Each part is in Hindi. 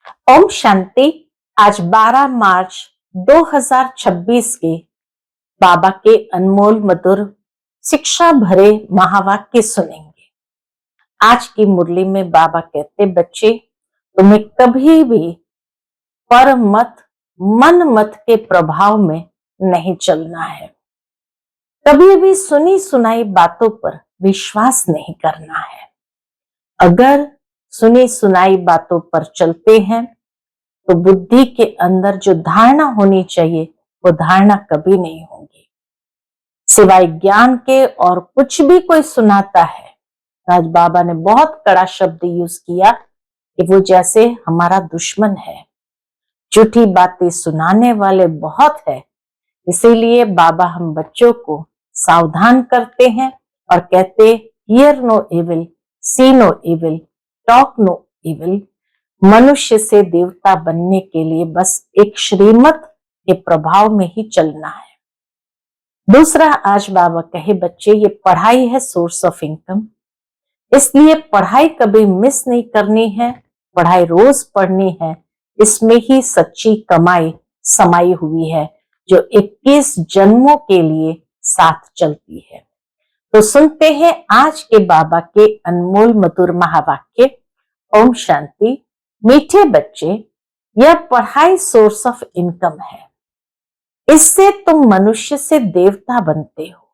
ओम शांति। आज 12 मार्च 2026 के बाबा के अनमोल मधुर शिक्षा भरे महावाक्य सुनेंगे। आज की मुरली में बाबा कहते, बच्चे तुम्हें कभी भी पर मत मन मत के प्रभाव में नहीं चलना है। कभी भी सुनी सुनाई बातों पर विश्वास नहीं करना है। अगर सुनी सुनाई बातों पर चलते हैं तो बुद्धि के अंदर जो धारणा होनी चाहिए वो धारणा कभी नहीं होगी। सिवाय ज्ञान के और कुछ भी कोई सुनाता है, आज बाबा ने बहुत कड़ा शब्द यूज किया कि वो जैसे हमारा दुश्मन है। झूठी बातें सुनाने वाले बहुत है, इसीलिए बाबा हम बच्चों को सावधान करते हैं और कहते, hear no evil, see no evil, talk no evil. मनुष्य से देवता बनने के लिए बस एक श्रीमत के प्रभाव में ही चलना है। दूसरा, आज बाबा कहे, बच्चे ये पढ़ाई है सोर्स ऑफ इनकम, इसलिए पढ़ाई कभी मिस नहीं करनी है। पढ़ाई रोज पढ़नी है, इसमें ही सच्ची कमाई समाई हुई है जो 21 जन्मों के लिए साथ चलती है। तो सुनते हैं आज के बाबा के अनमोल मधुर महावाक्य। ओम शांति। मीठे बच्चे, यह पढ़ाई सोर्स ऑफ इनकम है, इससे तुम मनुष्य से देवता बनते हो।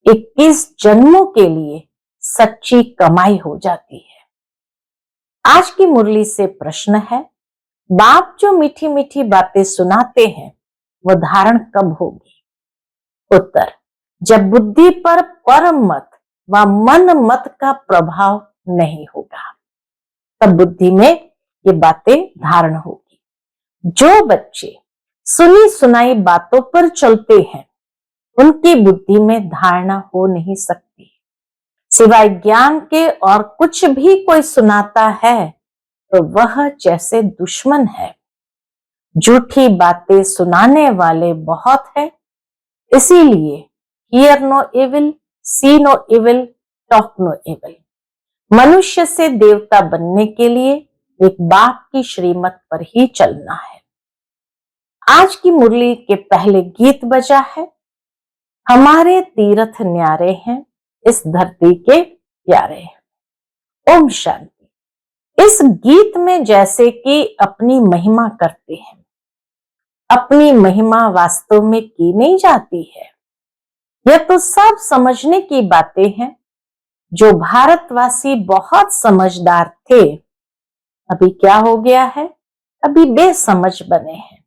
21 जन्मों के लिए सच्ची कमाई हो जाती है। आज की मुरली से प्रश्न है, बाप जो मीठी मीठी बातें सुनाते हैं वो धारण कब होगी? उत्तर, जब बुद्धि पर मत व मन मत का प्रभाव नहीं होगा, तब बुद्धि में ये बातें धारण होगी। जो बच्चे सुनी सुनाई बातों पर चलते हैं उनकी बुद्धि में धारणा हो नहीं सकती। सिवाय ज्ञान के और कुछ भी कोई सुनाता है तो वह जैसे दुश्मन है। झूठी बातें सुनाने वाले बहुत है, इसीलिए hear no evil, see no evil, talk no evil. मनुष्य से देवता बनने के लिए एक बाप की श्रीमत पर ही चलना है। आज की मुरली के पहले गीत बजा है, हमारे तीर्थ न्यारे हैं, इस धरती के प्यारे हैं। ओम शांति। इस गीत में जैसे कि अपनी महिमा करते हैं, अपनी महिमा वास्तव में की नहीं जाती है। यह तो सब समझने की बातें हैं। जो भारतवासी बहुत समझदार थे, अभी क्या हो गया है? अभी बेसमझ बने हैं।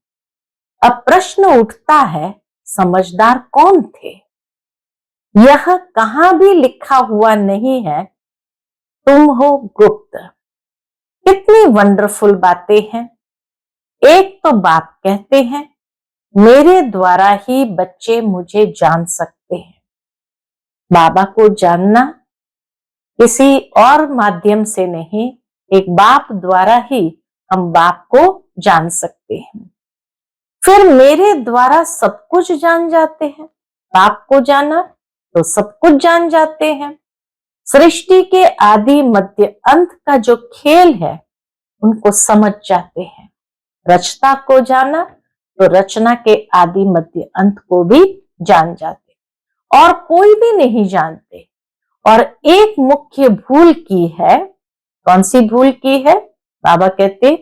अब प्रश्न उठता है, समझदार कौन थे? यह कहां भी लिखा हुआ नहीं है, तुम हो गुप्त। कितनी वंडरफुल बातें हैं। एक तो बाप कहते हैं, मेरे द्वारा ही बच्चे मुझे जान सकते हैं। बाबा को जानना किसी और माध्यम से नहीं, एक बाप द्वारा ही हम बाप को जान सकते हैं। फिर मेरे द्वारा सब कुछ जान जाते हैं। बाप को जाना तो सब कुछ जान जाते हैं। सृष्टि के आदि मध्य अंत का जो खेल है उनको समझ जाते हैं। रचना को जाना तो रचना के आदि मध्य अंत को भी जान जाते, और कोई भी नहीं जानते। और एक मुख्य भूल की है। कौन सी भूल की है? बाबा कहते,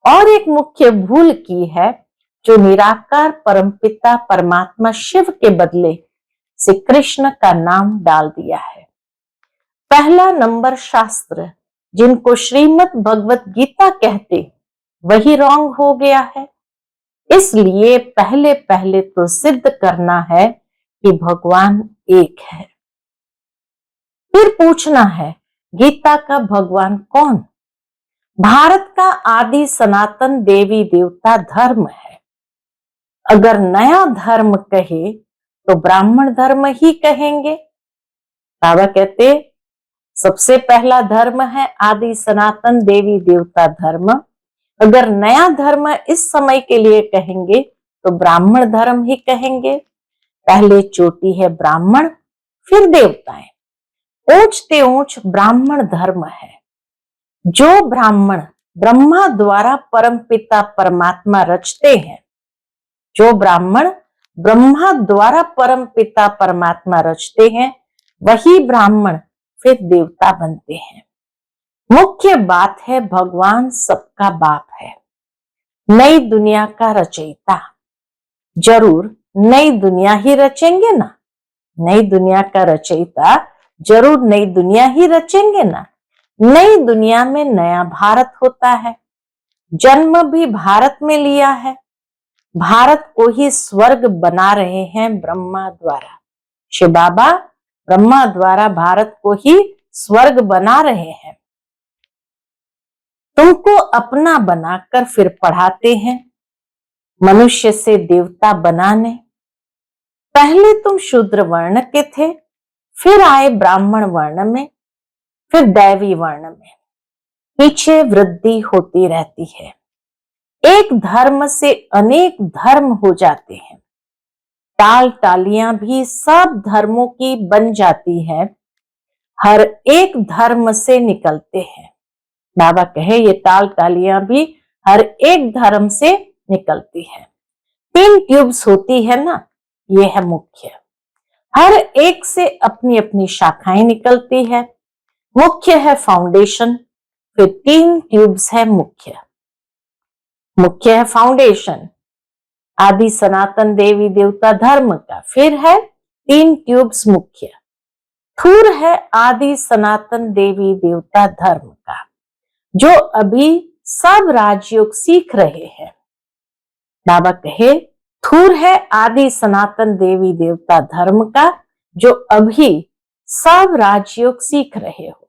और एक मुख्य भूल की है जो निराकार परमपिता परमात्मा शिव के बदले श्री कृष्ण का नाम डाल दिया है। पहला नंबर शास्त्र जिनको श्रीमद् भगवत गीता कहते, वही रॉन्ग हो गया है। इसलिए पहले पहले तो सिद्ध करना है कि भगवान एक है। फिर पूछना है, गीता का भगवान कौन? भारत का आदि सनातन देवी देवता धर्म है। अगर नया धर्म कहे तो ब्राह्मण धर्म ही कहेंगे। बाबा कहते, सबसे पहला धर्म है आदि सनातन देवी देवता धर्म। अगर नया धर्म इस समय के लिए कहेंगे तो ब्राह्मण धर्म ही कहेंगे। पहले चोटी है ब्राह्मण, फिर देवताएं। ऊंचते ऊंच ब्राह्मण धर्म है। जो ब्राह्मण ब्रह्मा द्वारा परमपिता परमात्मा रचते हैं, जो ब्राह्मण ब्रह्मा द्वारा परमपिता परमात्मा रचते हैं, वही ब्राह्मण फिर देवता बनते हैं। मुख्य बात है, भगवान सबका बाप है, नई दुनिया का रचयिता। जरूर नई दुनिया ही रचेंगे ना, नई दुनिया का रचयिता जरूर नई दुनिया ही रचेंगे ना। नई दुनिया में नया भारत होता है, जन्म भी भारत में लिया है, भारत को ही स्वर्ग बना रहे हैं ब्रह्मा द्वारा। शिव बाबा ब्रह्मा द्वारा भारत को ही स्वर्ग बना रहे हैं। तुमको अपना बनाकर फिर पढ़ाते हैं, मनुष्य से देवता बनाने। पहले तुम शूद्र वर्ण के थे, फिर आए ब्राह्मण वर्ण में, फिर दैवी वर्ण में। पीछे वृद्धि होती रहती है, एक धर्म से अनेक धर्म हो जाते हैं। टाल टालियां भी सब धर्मों की बन जाती है, हर एक धर्म से निकलते हैं। बाबा कहे ये टाल टालियां भी हर एक धर्म से निकलती है। 3 ट्यूब्स होती है ना, ये है मुख्य। हर एक से अपनी अपनी शाखाएं निकलती है। मुख्य है फाउंडेशन, फिर 3 ट्यूब्स है मुख्य। मुख्य है फाउंडेशन, आदि सनातन देवी देवता धर्म का, फिर है 3 ट्यूब्स मुख्य। थूर है आदि सनातन देवी देवता धर्म का, जो अभी सब राजयोग सीख रहे हैं। बाबा कहे थूर है आदि सनातन देवी देवता धर्म का, जो अभी सब राजयोग सीख रहे हो।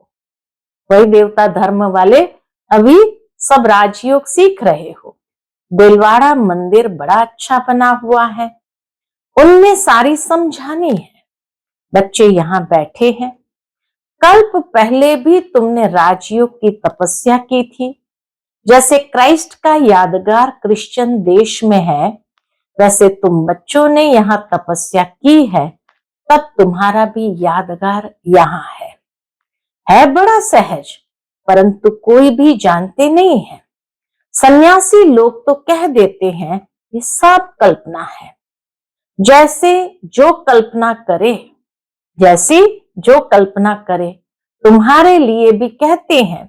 वही देवता धर्म वाले अभी सब राजयोग सीख रहे हो। बेलवाड़ा मंदिर बड़ा अच्छा बना हुआ है, उनमें सारी समझानी है। बच्चे यहाँ बैठे हैं, कल्प पहले भी तुमने राजयोग की तपस्या की थी। जैसे क्राइस्ट का यादगार क्रिश्चियन देश में है, वैसे तुम बच्चों ने यहाँ तपस्या की है, तब तुम्हारा भी यादगार यहाँ है बड़ा सहज, परंतु कोई भी जानते नहीं है। सन्यासी लोग तो कह देते हैं ये सब कल्पना है। जैसे जो कल्पना करे, जैसी जो कल्पना करे, तुम्हारे लिए भी कहते हैं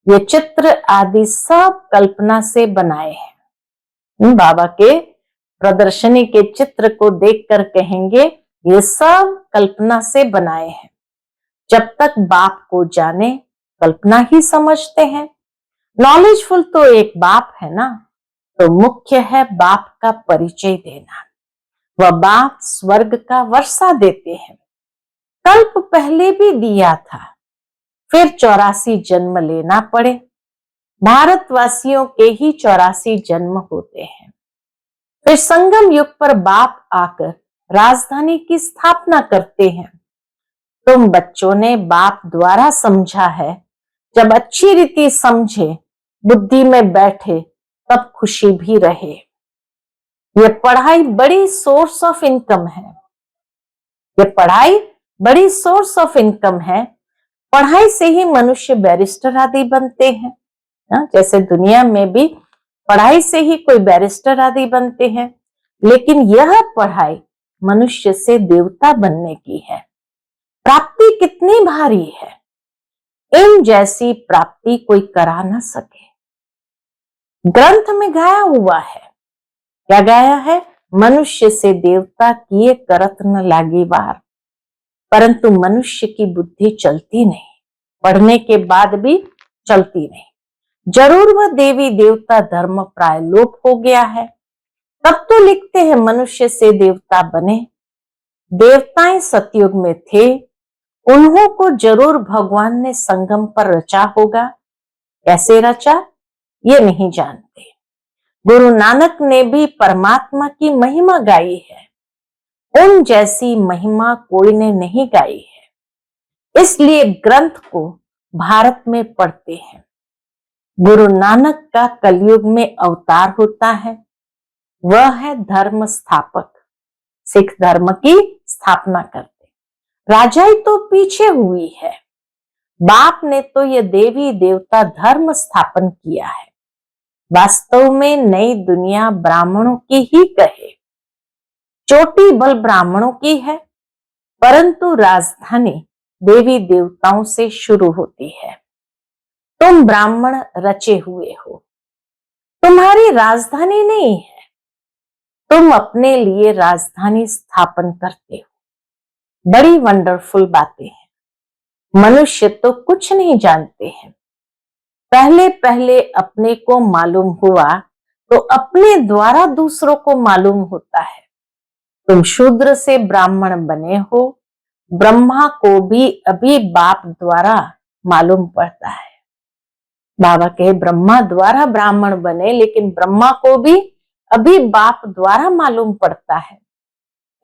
ये चित्र आदि सब कल्पना से बनाए हैं। बाबा के प्रदर्शनी के चित्र को देखकर कहेंगे ये सब कल्पना से बनाए हैं। जब तक बाप को जाने कल्पना ही समझते हैं। नॉलेजफुल तो एक बाप है ना, तो मुख्य है बाप का परिचय देना। वह बाप स्वर्ग का वर्षा देते हैं, कल्प पहले भी दिया था, फिर 84 जन्म लेना पड़े। भारतवासियों के ही 84 जन्म होते हैं। फिर संगम युग पर बाप आकर राजधानी की स्थापना करते हैं। तुम बच्चों ने बाप द्वारा समझा है, जब अच्छी रीति समझे, बुद्धि में बैठे, तब खुशी भी रहे। ये पढ़ाई बड़ी सोर्स ऑफ इनकम है, ये पढ़ाई बड़ी सोर्स ऑफ इनकम है। पढ़ाई से ही मनुष्य बैरिस्टर आदि बनते हैं। जैसे दुनिया में भी पढ़ाई से ही कोई बैरिस्टर आदि बनते हैं, लेकिन यह पढ़ाई मनुष्य से देवता बनने की है। प्राप्ति कितनी भारी है, इन जैसी प्राप्ति कोई करा न सके। ग्रंथ में गाया हुआ है, क्या गाया है? मनुष्य से देवता किए करत न लागी वार। परंतु मनुष्य की बुद्धि चलती नहीं, पढ़ने के बाद भी चलती नहीं। जरूर वह देवी देवता धर्म प्राय लोप हो गया है। तब तो लिखते हैं मनुष्य से देवता बने। देवताएं सतयुग में थे, उन्हों को जरूर भगवान ने संगम पर रचा होगा। कैसे रचा ये नहीं जानते। गुरु नानक ने भी परमात्मा की महिमा गाई है, उन जैसी महिमा कोई ने नहीं गाई है। इसलिए ग्रंथ को भारत में पढ़ते हैं। गुरु नानक का कलयुग में अवतार होता है, वह है धर्म स्थापक, सिख धर्म की स्थापना करते। राजाई तो पीछे हुई है, बाप ने तो ये देवी देवता धर्म स्थापन किया है। वास्तव में नई दुनिया ब्राह्मणों की ही कहे, चोटी बल ब्राह्मणों की है, परंतु राजधानी देवी देवताओं से शुरू होती है। तुम ब्राह्मण रचे हुए हो, तुम्हारी राजधानी नहीं है, तुम अपने लिए राजधानी स्थापन करते हो। बड़ी वंडरफुल बातें हैं। मनुष्य तो कुछ नहीं जानते हैं। पहले पहले अपने को मालूम हुआ तो अपने द्वारा दूसरों को मालूम होता है। तुम शूद्र से ब्राह्मण बने हो, ब्रह्मा को भी अभी बाप द्वारा मालूम पड़ता है। बाबा कहे ब्रह्मा द्वारा ब्राह्मण बने, लेकिन ब्रह्मा को भी अभी बाप द्वारा मालूम पड़ता है।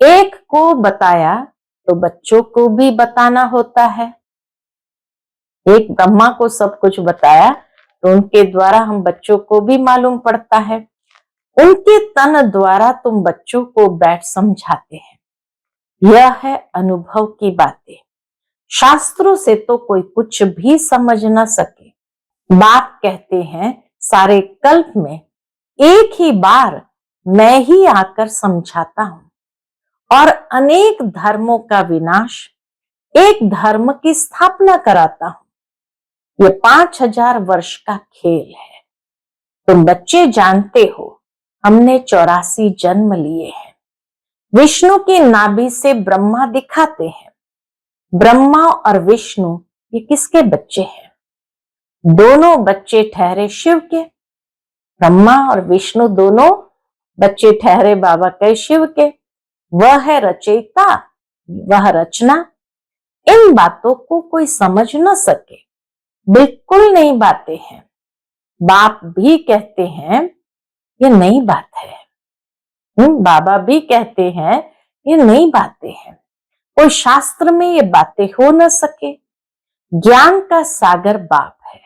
एक को बताया तो बच्चों को भी बताना होता है। एक ब्रह्मा को सब कुछ बताया तो उनके द्वारा हम बच्चों को भी मालूम पड़ता है। उनके तन द्वारा तुम बच्चों को बैठ समझाते हैं। यह है अनुभव की बातें। शास्त्रों से तो कोई कुछ भी समझ न सके। बाप कहते हैं सारे कल्प में एक ही बार मैं ही आकर समझाता हूं और अनेक धर्मों का विनाश, एक धर्म की स्थापना कराता हूं। ये 5000 वर्ष का खेल है। तुम बच्चे जानते हो हमने 84 जन्म लिए हैं। विष्णु की नाभि से ब्रह्मा दिखाते हैं। ब्रह्मा और विष्णु ये किसके बच्चे हैं? दोनों बच्चे ठहरे शिव के। ब्रह्मा और विष्णु दोनों बच्चे ठहरे बाबा के शिव के। वह है रचयिता, वह रचना। इन बातों को कोई समझ न सके, बिल्कुल नई बातें हैं। बाप भी कहते हैं ये नई बात है। बाबा भी कहते हैं ये नई बातें हैं। कोई शास्त्र में ये बातें हो न सके। ज्ञान का सागर बाप है,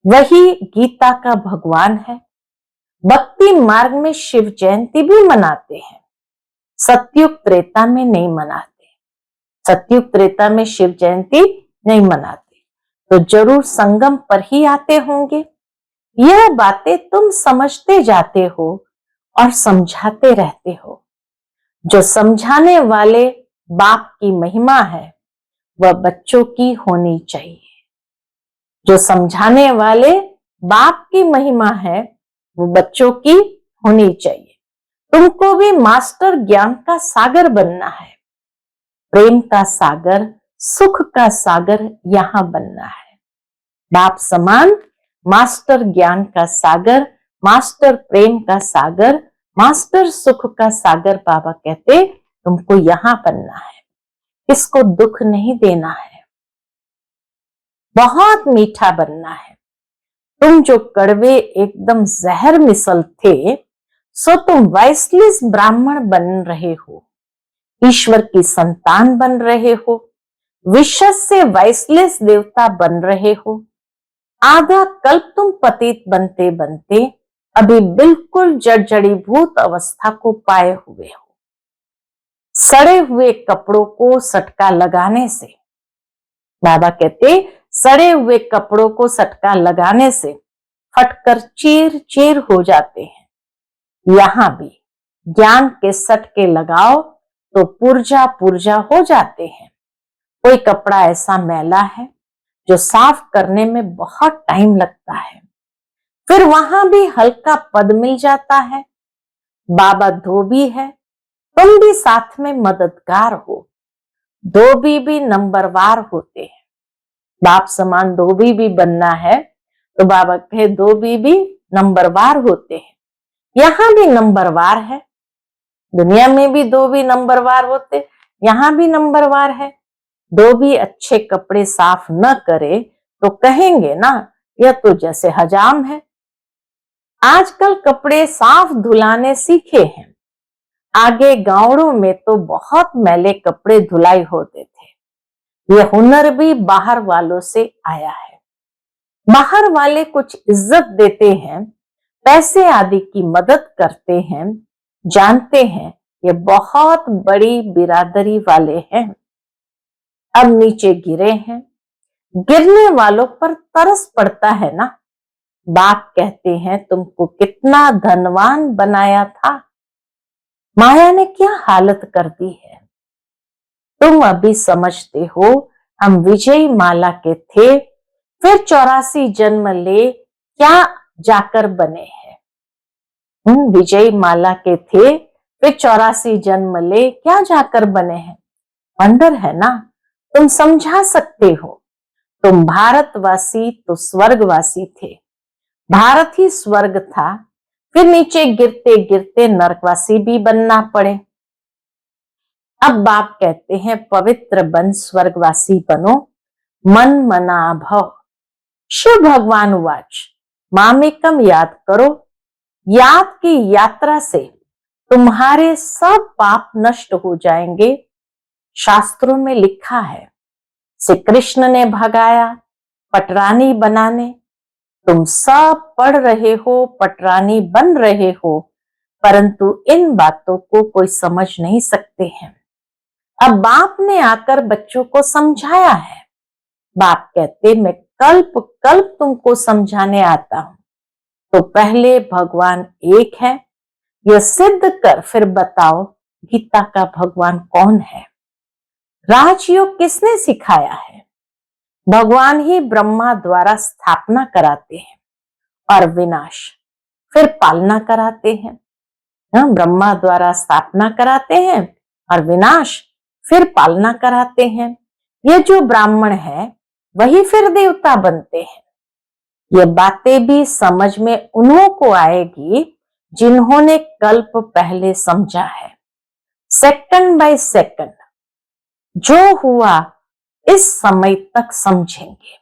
वही गीता का भगवान है। भक्ति मार्ग में शिव जयंती भी मनाते हैं। सतयुग त्रेता में नहीं मनाते। सतयुग त्रेता में शिव जयंती नहीं मनाते, तो जरूर संगम पर ही आते होंगे। यह बातें तुम समझते जाते हो और समझाते रहते हो। जो समझाने वाले बाप की महिमा है वह बच्चों की होनी चाहिए। जो समझाने वाले बाप की महिमा है वो बच्चों की होनी चाहिए। तुमको भी मास्टर ज्ञान का सागर बनना है। प्रेम का सागर, सुख का सागर यहां बनना है। बाप समान मास्टर ज्ञान का सागर, मास्टर प्रेम का सागर, मास्टर सुख का सागर बाबा कहते तुमको यहां बनना है। इसको दुख नहीं देना है, बहुत मीठा बनना है। तुम जो कड़वे एकदम जहर मिसल थे, सो तुम वाइसलेस ब्राह्मण बन रहे हो, ईश्वर की संतान बन रहे हो, विशस से वाइसलेस देवता बन रहे हो। आधा कल्प तुम पतित बनते बनते अभी बिल्कुल जड़जड़ीभूत अवस्था को पाए हुए हो। सड़े हुए कपड़ों को सटका लगाने से, बाबा कहते सड़े हुए कपड़ों को सटका लगाने से फटकर चीर चीर हो जाते हैं। यहां भी ज्ञान के सटके लगाओ तो पुर्जा पुर्जा हो जाते हैं। कोई कपड़ा ऐसा मैला है जो साफ करने में बहुत टाइम लगता है, फिर वहां भी हल्का पद मिल जाता है। बाबा धोबी है, तुम भी साथ में मददगार हो। धोबी भी नंबरवार होते हैं। बाप समान धोबी भी बनना है तो बाबा कहे धोबी भी नंबरवार होते हैं। यहां भी नंबरवार है, दुनिया में भी धोबी नंबरवार होते, यहां भी नंबरवार है। धोबी अच्छे कपड़े साफ न करे तो कहेंगे ना यह तो जैसे हजाम है। आजकल कपड़े साफ धुलाने सीखे हैं। आगे गांवों में तो बहुत मैले कपड़े धुलाई होते थे। यह हुनर भी बाहर वालों से आया है। बाहर वाले कुछ इज्जत देते हैं, पैसे आदि की मदद करते हैं, जानते हैं ये बहुत बड़ी बिरादरी वाले हैं। अब नीचे गिरे हैं, गिरने वालों पर तरस पड़ता है ना। बाप कहते हैं तुमको कितना धनवान बनाया था, माया ने क्या हालत कर दी है। तुम अभी समझते हो हम विजयी माला के थे, फिर 84 जन्म ले क्या जाकर बने हैं। विजयी माला के थे, फिर 84 जन्म ले क्या जाकर बने हैं। वंडर है ना। तुम समझा सकते हो, तुम भारतवासी तो स्वर्गवासी थे, भारत ही स्वर्ग था, फिर नीचे गिरते गिरते नरकवासी भी बनना पड़े। अब बाप कहते हैं पवित्र बन स्वर्गवासी बनो, मन मना भव। शिव भगवान वाच मामेकम याद करो, याद की यात्रा से तुम्हारे सब पाप नष्ट हो जाएंगे। शास्त्रों में लिखा है श्री कृष्ण ने भगाया पटरानी बनाने। तुम सब पढ़ रहे हो, पटरानी बन रहे हो, परंतु इन बातों को कोई समझ नहीं सकते हैं। अब बाप ने आकर बच्चों को समझाया है। बाप कहते मैं कल्प कल्प तुमको समझाने आता हूं, तो पहले भगवान एक है, यह सिद्ध कर फिर बताओ गीता का भगवान कौन है। राजयोग किसने सिखाया है। भगवान ही ब्रह्मा द्वारा स्थापना कराते हैं और विनाश, फिर पालना कराते हैं। ब्रह्मा द्वारा स्थापना कराते हैं और विनाश, फिर पालना कराते हैं। ये जो ब्राह्मण है वही फिर देवता बनते हैं। ये बातें भी समझ में उन्हों को आएगी जिन्होंने कल्प पहले समझा है। सेकंड बाय सेकंड जो हुआ इस समय तक समझेंगे।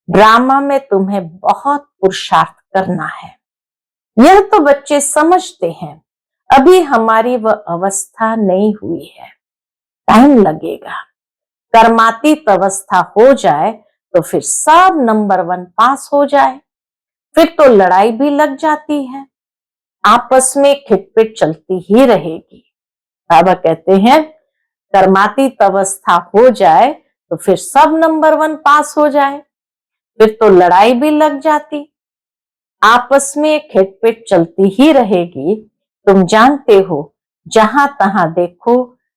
ड्रामा में तुम्हें बहुत पुरुषार्थ करना है, यह तो बच्चे समझते हैं। अभी हमारी वह अवस्था नहीं हुई है, टाइम लगेगा। कर्मातीत अवस्था हो जाए तो फिर सब नंबर 1 पास हो जाए, फिर तो लड़ाई भी लग जाती है, आपस में खिटपिट चलती ही रहेगी। बाबा कहते हैं कर्मातीत अवस्था हो जाए तो फिर सब नंबर 1 पास हो जाए, फिर तो लड़ाई भी लग जाती, आपस में खिटपिट चलती ही रहेगी। तुम जानते हो जहां तहां देखो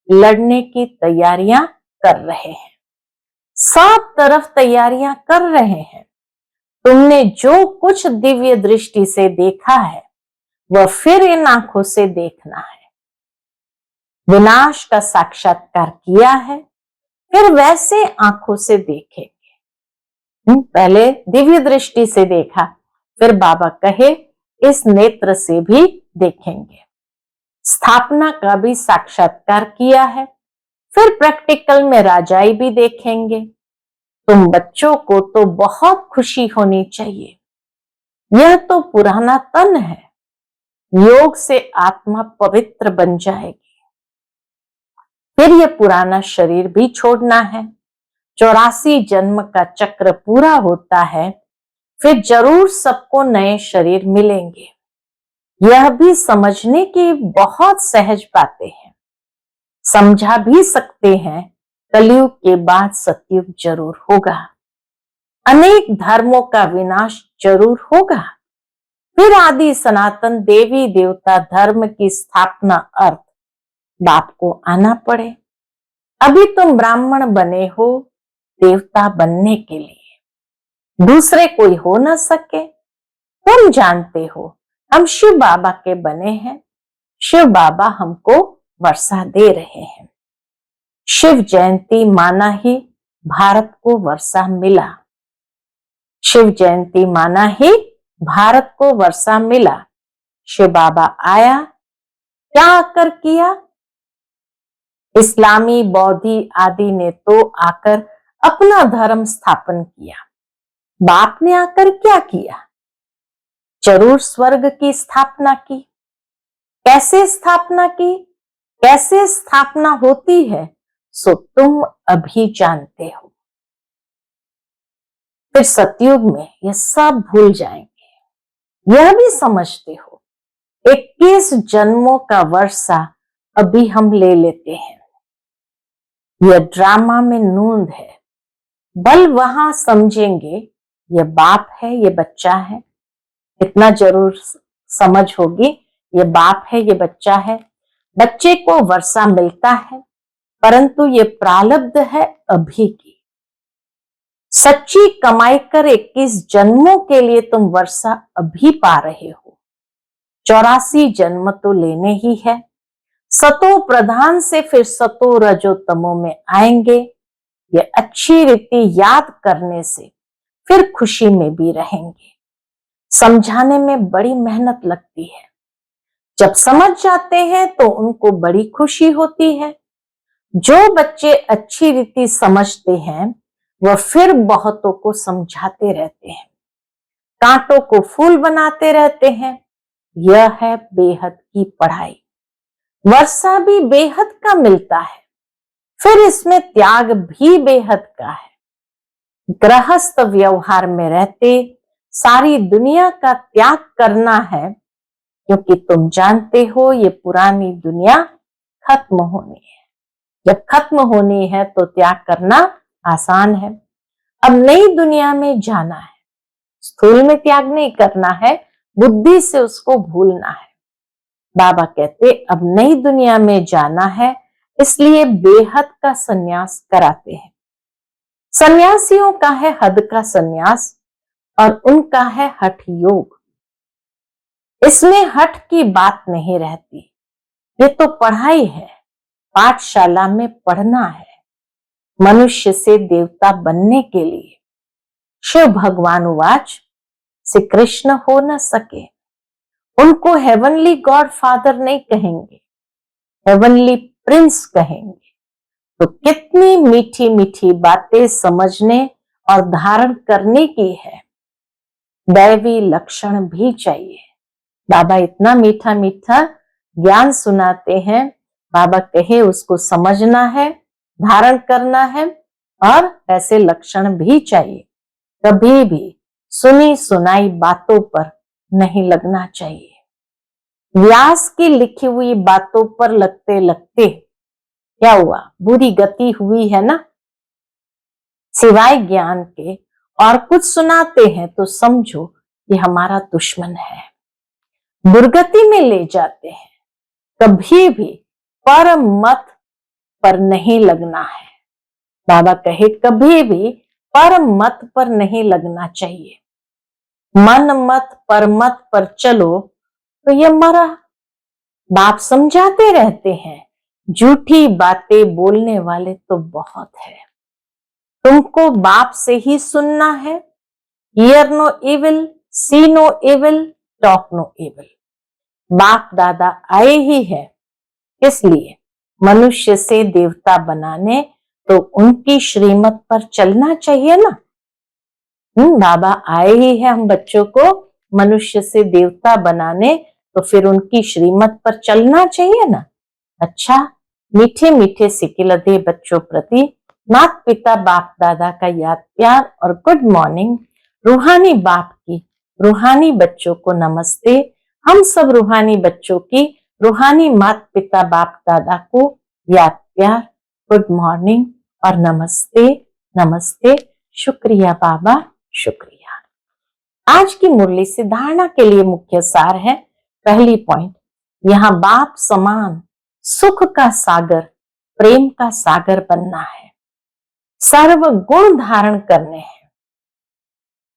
लड़ने की तैयारियां कर रहे हैं, सब तरफ तैयारियां कर रहे हैं। तुमने जो कुछ दिव्य दृष्टि से देखा है वह फिर इन आंखों से देखना है। विनाश का साक्षात्कार किया है, फिर वैसे आंखों से देखेंगे। पहले दिव्य दृष्टि से देखा, फिर बाबा कहे इस नेत्र से भी देखेंगे। स्थापना का भी साक्षात्कार किया है, फिर प्रैक्टिकल में राजाई भी देखेंगे। तुम बच्चों को तो बहुत खुशी होनी चाहिए, यह तो पुराना तन है, योग से आत्मा पवित्र बन जाएगी। फिर यह पुराना शरीर भी छोड़ना है। 84 जन्म का चक्र पूरा होता है, फिर जरूर सबको नए शरीर मिलेंगे। यह भी समझने की बहुत सहज बातें हैं, समझा भी सकते हैं। कलयुग के बाद सतयुग जरूर होगा, अनेक धर्मों का विनाश जरूर होगा, फिर आदि सनातन देवी देवता धर्म की स्थापना अर्थ बाप को आना पड़े। अभी तुम ब्राह्मण बने हो देवता बनने के लिए, दूसरे कोई हो न सके। तुम जानते हो हम शिव बाबा के बने हैं, शिव बाबा हमको वर्षा दे रहे हैं। शिव जयंती माना ही भारत को वर्षा मिला, शिव जयंती माना ही भारत को वर्षा मिला। शिव बाबा आया, क्या आकर किया। इस्लामी बौद्धि आदि ने तो आकर अपना धर्म स्थापन किया, बाप ने आकर क्या किया। जरूर स्वर्ग की स्थापना की। कैसे स्थापना की, कैसे स्थापना होती है सो तुम अभी जानते हो। फिर सतयुग में यह सब भूल जाएंगे। यह भी समझते हो 21 जन्मों का वर्षा अभी हम ले लेते हैं। यह ड्रामा में नूंद है, बल वहां समझेंगे ये बाप है, ये बच्चा है। इतना जरूर समझ होगी, ये बाप है, ये बच्चा है। बच्चे को वर्षा मिलता है, परंतु ये प्रारब्ध है अभी की। सच्ची कमाई कर 21 जन्मों के लिए तुम वर्षा अभी पा रहे हो। 84 जन्म तो लेने ही है। सतो प्रधान से फिर सतो रजो तमो में आएंगे। ये अच्छी रीति याद करने से फिर खुशी में भी रहेंगे। समझाने में बड़ी मेहनत लगती है, जब समझ जाते हैं तो उनको बड़ी खुशी होती है। जो बच्चे अच्छी रीति समझते हैं वह फिर बहुतों को समझाते रहते हैं, कांटों को फूल बनाते रहते हैं। यह है बेहद की पढ़ाई। वर्षा भी बेहद का मिलता है, फिर इसमें त्याग भी बेहद का है। गृहस्थ व्यवहार में रहते सारी दुनिया का त्याग करना है, क्योंकि तुम जानते हो ये पुरानी दुनिया खत्म होनी है। जब खत्म होनी है तो त्याग करना आसान है। अब नई दुनिया में जाना है, स्थूल में त्याग नहीं करना है, बुद्धि से उसको भूलना है। बाबा कहते अब नई दुनिया में जाना है, इसलिए बेहद का सन्यास कराते हैं। सन्यासियों का है हद का सन्यास और उनका है हठ योग। इसमें हठ की बात नहीं रहती, ये तो पढ़ाई है। पाठशाला में पढ़ना है मनुष्य से देवता बनने के लिए। शिव भगवान उवाच, श्री कृष्ण हो न सके। उनको हेवनली गॉड फादर नहीं कहेंगे, हेवनली प्रिंस कहेंगे। तो कितनी मीठी मीठी बातें समझने और धारण करने की है। दैवी लक्षण भी चाहिए। बाबा इतना मीठा मीठा ज्ञान सुनाते हैं, बाबा कहे उसको समझना है, धारण करना है, और ऐसे लक्षण भी चाहिए। कभी भी सुनी सुनाई बातों पर नहीं लगना चाहिए। व्यास की लिखी हुई बातों पर लगते लगते क्या हुआ, बुरी गति हुई है ना। सिवाय ज्ञान के और कुछ सुनाते हैं तो समझो ये हमारा दुश्मन है, दुर्गति में ले जाते हैं। कभी भी पर मत पर नहीं लगना है। बाबा कहे कभी भी पर मत पर नहीं लगना चाहिए। मन मत पर मत पर चलो तो ये मरा। बाप समझाते रहते हैं, झूठी बातें बोलने वाले तो बहुत है। तुमको बाप से ही सुनना है। Hear no evil, see no evil, talk no evil. बाप दादा आए ही है, इसलिए मनुष्य से देवता बनाने, तो उनकी श्रीमत पर चलना चाहिए ना। बाबा आए ही है हम बच्चों को मनुष्य से देवता बनाने, तो फिर उनकी श्रीमत पर चलना चाहिए ना। अच्छा, मीठे मीठे सिकिलदे बच्चों प्रति माता पिता बाप दादा का याद प्यार और गुड मॉर्निंग। रूहानी बाप की रूहानी बच्चों को नमस्ते। हम सब रूहानी बच्चों की रूहानी माता पिता बाप दादा को याद प्यार, गुड मॉर्निंग और नमस्ते नमस्ते। शुक्रिया बाबा, शुक्रिया। आज की मुरली से धारणा के लिए मुख्य सार है। पहली पॉइंट, यहाँ बाप समान सुख का सागर, प्रेम का सागर बनना है। सर्व गुण धारण करने हैं,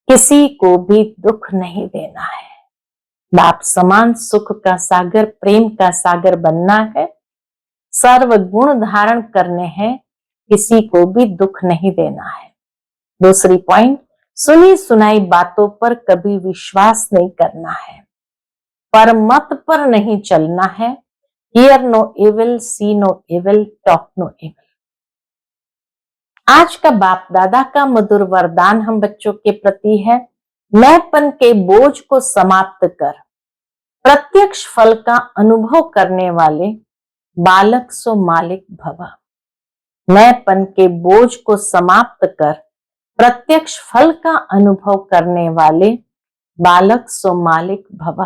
किसी को भी दुख नहीं देना है। बाप समान सुख का सागर, प्रेम का सागर बनना है। सर्व गुण धारण करने हैं, किसी को भी दुख नहीं देना है। दूसरी पॉइंट, सुनी सुनाई बातों पर कभी विश्वास नहीं करना है, पर मत पर नहीं चलना है। Hear no evil, see no evil, talk no evil. आज का बाप दादा का मधुर वरदान हम बच्चों के प्रति है, मैंपन के बोझ को समाप्त कर प्रत्यक्ष फल का अनुभव करने वाले बालक सो मालिक भव। मैंपन के बोझ को समाप्त कर प्रत्यक्ष फल का अनुभव करने वाले बालक सो मालिक भव।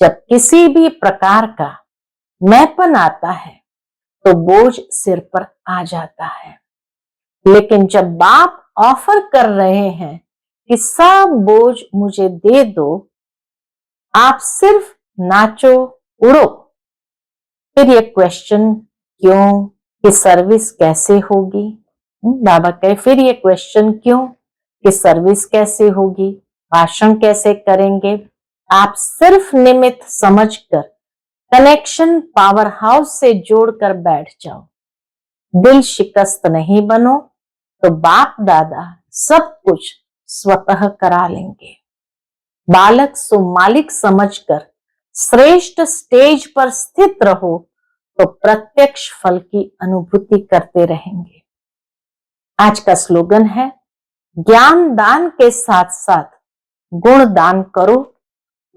जब किसी भी प्रकार का मैंपन आता है तो बोझ सिर पर आ जाता है। लेकिन जब बाप ऑफर कर रहे हैं कि सब बोझ मुझे दे दो, आप सिर्फ नाचो, उड़ो, फिर ये क्वेश्चन क्यों कि सर्विस कैसे होगी? बाबा कहे फिर ये क्वेश्चन क्यों कि सर्विस कैसे होगी, भाषण कैसे करेंगे? आप सिर्फ निमित्त समझकर कनेक्शन पावर हाउस से जोड़कर बैठ जाओ। दिल शिकस्त नहीं बनो तो बाप दादा सब कुछ स्वतः करा लेंगे। बालक सो मालिक समझकर श्रेष्ठ स्टेज पर स्थित रहो तो प्रत्यक्ष फल की अनुभूति करते रहेंगे। आज का स्लोगन है, ज्ञान दान के साथ साथ गुण दान करो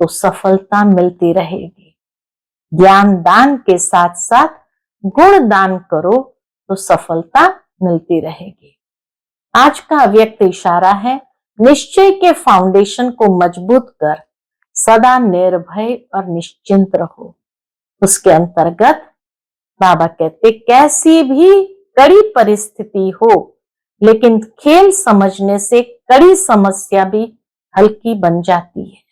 तो सफलता मिलती रहेगी। ज्ञान दान के साथ साथ गुण दान करो तो सफलता मिलती रहेगी। आज का अव्यक्त इशारा है, निश्चय के फाउंडेशन को मजबूत कर सदा निर्भय और निश्चिंत रहो। उसके अंतर्गत बाबा कहते, कैसी भी कड़ी परिस्थिति हो, लेकिन खेल समझने से कड़ी समस्या भी हल्की बन जाती है।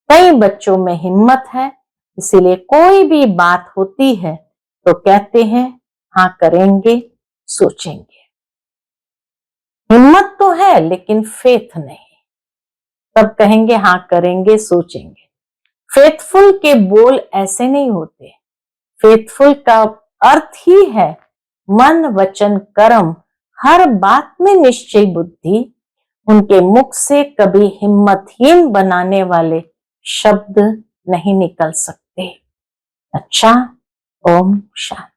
कई बच्चों में हिम्मत है, इसीलिए कोई भी बात होती है तो कहते हैं हाँ करेंगे, सोचेंगे। हिम्मत तो है लेकिन फेथ नहीं, तब कहेंगे हाँ करेंगे, सोचेंगे। फेथफुल के बोल ऐसे नहीं होते। फेथफुल का अर्थ ही है मन वचन कर्म हर बात में निश्चय बुद्धि। उनके मुख से कभी हिम्मतहीन बनाने वाले शब्द नहीं निकल सकते। अच्छा, ओम शांति।